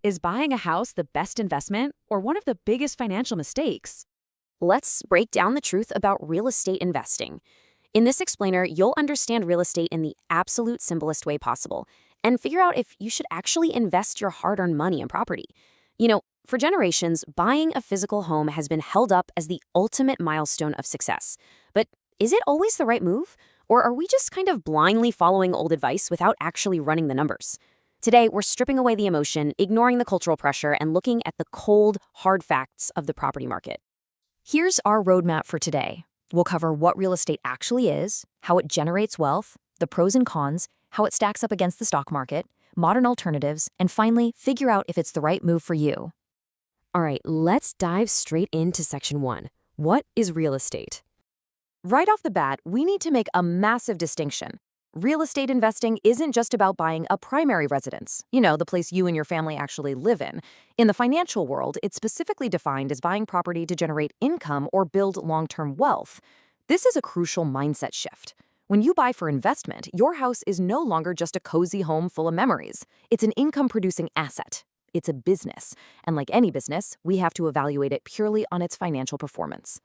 Is buying a house the best investment or one of the biggest financial mistakes? Let's break down the truth about real estate investing. In this explainer, you'll understand real estate in the absolute simplest way possible and figure out if you should actually invest your hard-earned money in property. For generations, buying a physical home has been held up as the ultimate milestone of success. But is it always the right move? Or are we just kind of blindly following old advice without actually running the numbers? Today, we're stripping away the emotion, ignoring the cultural pressure, and looking at the cold, hard facts of the property market. Here's our roadmap for today. We'll cover what real estate actually is, how it generates wealth, the pros and cons, how it stacks up against the stock market, modern alternatives, and finally, figure out if it's the right move for you. All right, let's dive straight into section 1. What is real estate? Right off the bat, we need to make a massive distinction. Real estate investing isn't just about buying a primary residence, the place you and your family actually live in. In the financial world, it's specifically defined as buying property to generate income or build long-term wealth. This is a crucial mindset shift. When you buy for investment, your house is no longer just a cozy home full of memories. It's an income-producing asset. It's a business. And like any business, we have to evaluate it purely on its financial performance.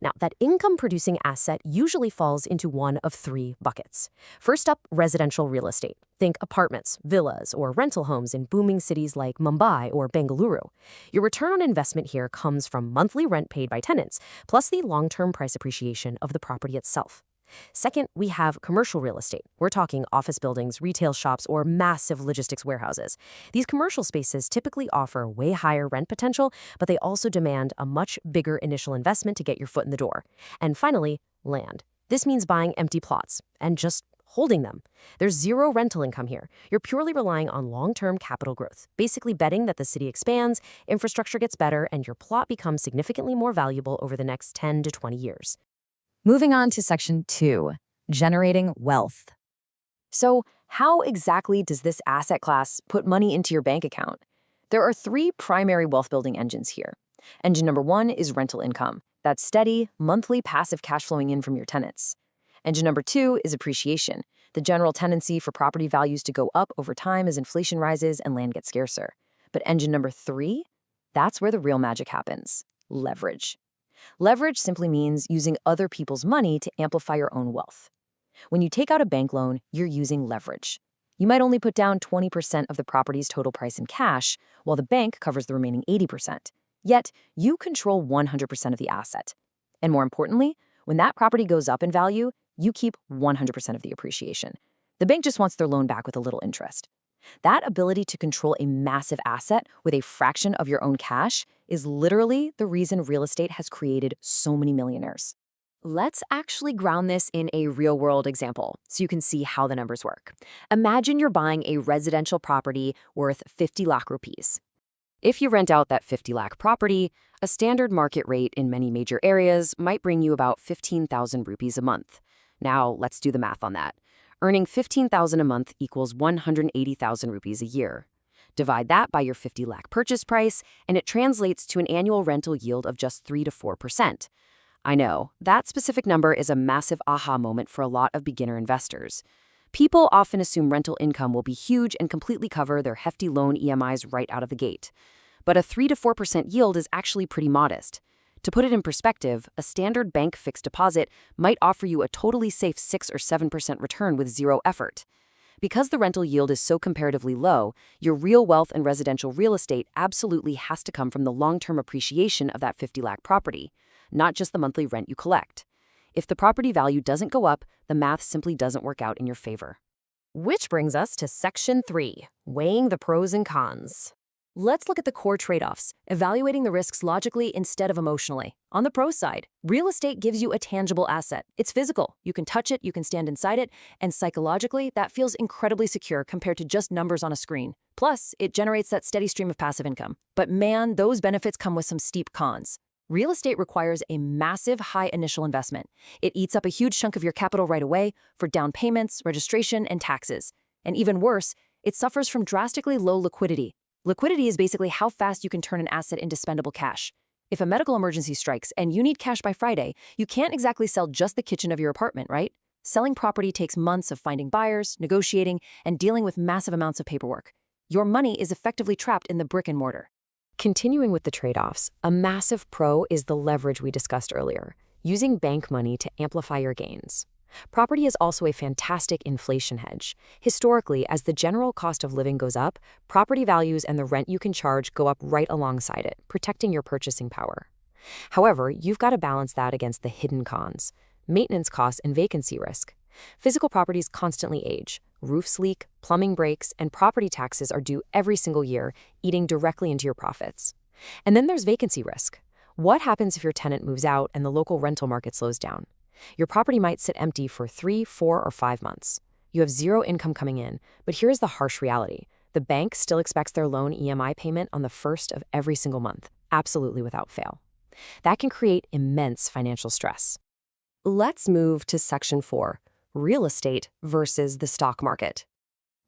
Now, that income-producing asset usually falls into one of 3 buckets. First up, residential real estate. Think apartments, villas, or rental homes in booming cities like Mumbai or Bengaluru. Your return on investment here comes from monthly rent paid by tenants, plus the long-term price appreciation of the property itself. Second, we have commercial real estate. We're talking office buildings, retail shops, or massive logistics warehouses. These commercial spaces typically offer way higher rent potential, but they also demand a much bigger initial investment to get your foot in the door. And finally, land. This means buying empty plots and just holding them. There's zero rental income here. You're purely relying on long-term capital growth, basically betting that the city expands, infrastructure gets better, and your plot becomes significantly more valuable over the next 10 to 20 years. Moving on to section 2, generating wealth. So, how exactly does this asset class put money into your bank account? There are 3 primary wealth-building engines here. Engine number 1 is rental income. That's steady, monthly passive cash flowing in from your tenants. Engine number 2 is appreciation, the general tendency for property values to go up over time as inflation rises and land gets scarcer. But engine number 3, that's where the real magic happens: leverage. Leverage simply means using other people's money to amplify your own wealth. When you take out a bank loan, you're using leverage. You might only put down 20% of the property's total price in cash, while the bank covers the remaining 80%. Yet, you control 100% of the asset. And more importantly, when that property goes up in value, you keep 100% of the appreciation. The bank just wants their loan back with a little interest. That ability to control a massive asset with a fraction of your own cash is literally the reason real estate has created so many millionaires. Let's actually ground this in a real-world example so you can see how the numbers work. Imagine you're buying a residential property worth 50 lakh rupees. If you rent out that 50 lakh property, a standard market rate in many major areas might bring you about 15,000 rupees a month. Now, let's do the math on that. Earning 15,000 a month equals 180,000 rupees a year. Divide that by your 50 lakh purchase price, and it translates to an annual rental yield of just 3 to 4%. I know, that specific number is a massive aha moment for a lot of beginner investors. People often assume rental income will be huge and completely cover their hefty loan EMIs right out of the gate. But a 3 to 4% yield is actually pretty modest. To put it in perspective, a standard bank fixed deposit might offer you a totally safe 6 or 7% return with zero effort. Because the rental yield is so comparatively low, your real wealth in residential real estate absolutely has to come from the long-term appreciation of that 50 lakh property, not just the monthly rent you collect. If the property value doesn't go up, the math simply doesn't work out in your favor. Which brings us to section 3, weighing the pros and cons. Let's look at the core trade-offs, evaluating the risks logically instead of emotionally. On the pro side, real estate gives you a tangible asset. It's physical. You can touch it, you can stand inside it, and psychologically, that feels incredibly secure compared to just numbers on a screen. Plus, it generates that steady stream of passive income. But man, those benefits come with some steep cons. Real estate requires a massive high initial investment. It eats up a huge chunk of your capital right away for down payments, registration, and taxes. And even worse, it suffers from drastically low liquidity. Liquidity is basically how fast you can turn an asset into spendable cash. If a medical emergency strikes and you need cash by Friday, you can't exactly sell just the kitchen of your apartment, right? Selling property takes months of finding buyers, negotiating, and dealing with massive amounts of paperwork. Your money is effectively trapped in the brick and mortar. Continuing with the trade-offs, a massive pro is the leverage we discussed earlier, using bank money to amplify your gains. Property is also a fantastic inflation hedge. Historically, as the general cost of living goes up, property values and the rent you can charge go up right alongside it, protecting your purchasing power. However, you've got to balance that against the hidden cons: maintenance costs and vacancy risk. Physical properties constantly age. Roofs leak, plumbing breaks, and property taxes are due every single year, eating directly into your profits. And then there's vacancy risk. What happens if your tenant moves out and the local rental market slows down? Your property might sit empty for 3, 4, or 5 months. You have zero income coming in, but here's the harsh reality. The bank still expects their loan EMI payment on the first of every single month, absolutely without fail. That can create immense financial stress. Let's move to Section 4, real estate versus the stock market.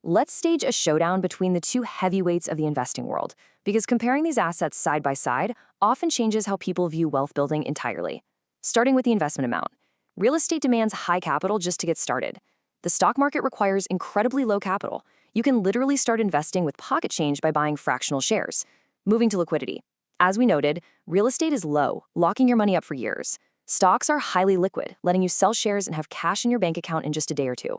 Let's stage a showdown between the two heavyweights of the investing world, because comparing these assets side by side often changes how people view wealth building entirely. Starting with the investment amount. Real estate demands high capital just to get started. The stock market requires incredibly low capital. You can literally start investing with pocket change by buying fractional shares. Moving to liquidity. As we noted, real estate is low, locking your money up for years. Stocks are highly liquid, letting you sell shares and have cash in your bank account in just a day or two.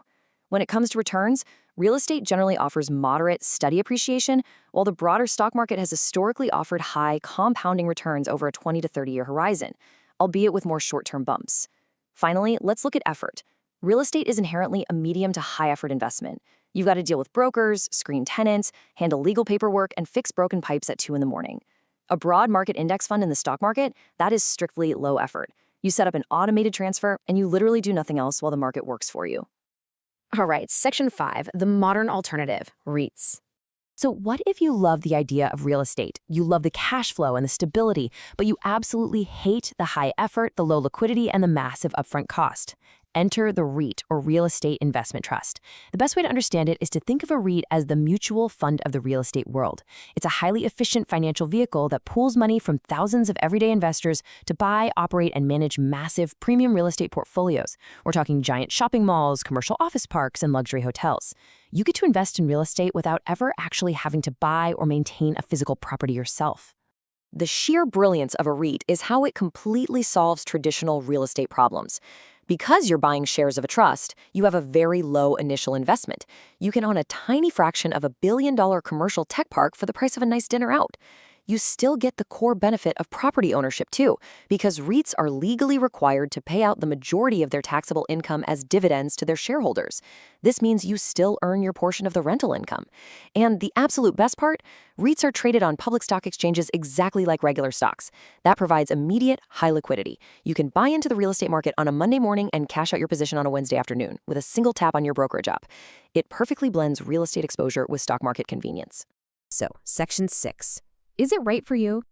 When it comes to returns, real estate generally offers moderate, steady appreciation, while the broader stock market has historically offered high, compounding returns over a 20 to 30-year horizon, albeit with more short-term bumps. Finally, let's look at effort. Real estate is inherently a medium to high-effort investment. You've got to deal with brokers, screen tenants, handle legal paperwork, and fix broken pipes at 2 in the morning. A broad market index fund in the stock market, that is strictly low effort. You set up an automated transfer, and you literally do nothing else while the market works for you. All right, Section 5, the modern alternative, REITs. So what if you love the idea of real estate? You love the cash flow and the stability, but you absolutely hate the high effort, the low liquidity, and the massive upfront cost. Enter the REIT, or Real Estate Investment Trust. The best way to understand it is to think of a REIT as the mutual fund of the real estate world. It's a highly efficient financial vehicle that pools money from thousands of everyday investors to buy, operate, and manage massive premium real estate portfolios. We're talking giant shopping malls, commercial office parks, and luxury hotels. You get to invest in real estate without ever actually having to buy or maintain a physical property yourself. The sheer brilliance of a REIT is how it completely solves traditional real estate problems. Because you're buying shares of a trust, you have a very low initial investment. You can own a tiny fraction of $1 billion commercial tech park for the price of a nice dinner out. You still get the core benefit of property ownership too, because REITs are legally required to pay out the majority of their taxable income as dividends to their shareholders. This means you still earn your portion of the rental income. And the absolute best part, REITs are traded on public stock exchanges exactly like regular stocks. That provides immediate, high liquidity. You can buy into the real estate market on a Monday morning and cash out your position on a Wednesday afternoon with a single tap on your brokerage app. It perfectly blends real estate exposure with stock market convenience. So, Section 6. Is it right for you?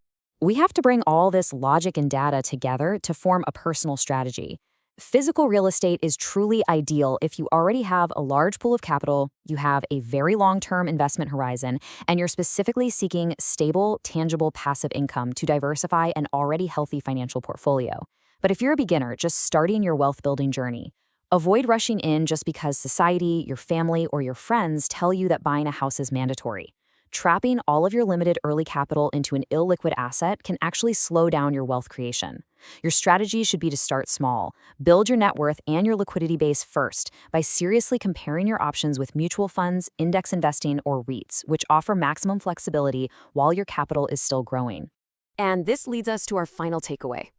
We have to bring all this logic and data together to form a personal strategy. Physical real estate is truly ideal if you already have a large pool of capital, you have a very long-term investment horizon, and you're specifically seeking stable, tangible, passive income to diversify an already healthy financial portfolio. But if you're a beginner just starting your wealth-building journey, avoid rushing in just because society, your family, or your friends tell you that buying a house is mandatory. Trapping all of your limited early capital into an illiquid asset can actually slow down your wealth creation. Your strategy should be to start small. Build your net worth and your liquidity base first by seriously comparing your options with mutual funds, index investing, or REITs, which offer maximum flexibility while your capital is still growing. And this leads us to our final takeaway.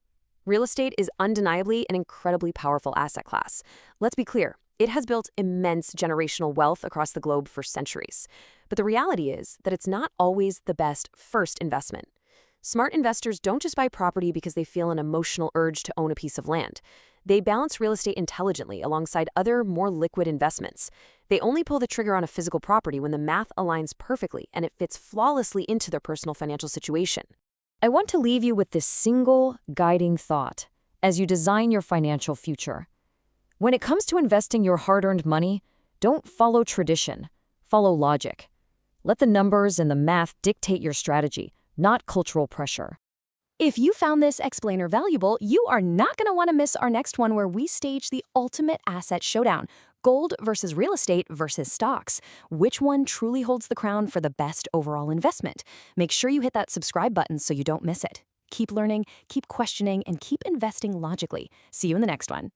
Real estate is undeniably an incredibly powerful asset class. Let's be clear. It has built immense generational wealth across the globe for centuries. But the reality is that it's not always the best first investment. Smart investors don't just buy property because they feel an emotional urge to own a piece of land. They balance real estate intelligently alongside other, more liquid investments. They only pull the trigger on a physical property when the math aligns perfectly and it fits flawlessly into their personal financial situation. I want to leave you with this single guiding thought as you design your financial future. When it comes to investing your hard-earned money, don't follow tradition, follow logic. Let the numbers and the math dictate your strategy, not cultural pressure. If you found this explainer valuable, you are not going to want to miss our next one where we stage the ultimate asset showdown, Gold versus real estate versus stocks. Which one truly holds the crown for the best overall investment? Make sure you hit that subscribe button so you don't miss it. Keep learning, keep questioning, and keep investing logically. See you in the next one.